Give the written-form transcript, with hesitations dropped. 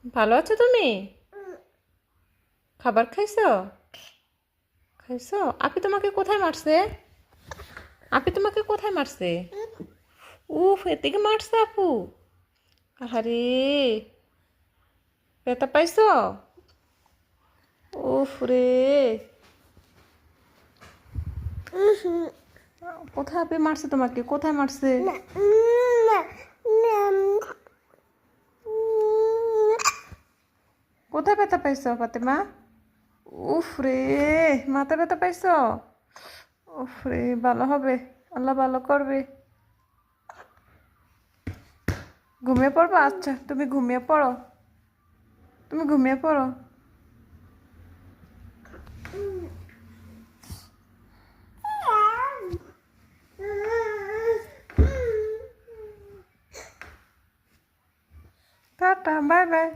ভালো আছো তুমি? খাবার খাইছো? খাইছো? আপনি তোমাকে কোথায় মারছে? আপনি তোমাকে কোথায় মারছে? উফ, এর থেকে মারছে আপু? আরে, ব্যথা পাইছো? উফ রে। কোথায় আপনি মারছে তোমাকে? কোথায় মারছে? কোথায় ব্যথা পাইছো ফাতেমা? উফ রে, মাথা ব্যথা পাইছো? উফ রে, ভালো হবে, আল্লাহ ভালো করবে। ঘুমিয়ে পড়বো? আচ্ছা, তুমি ঘুমিয়ে পড়ো। তুমি ঘুমিয়ে পড়ো। Tata, bye bye.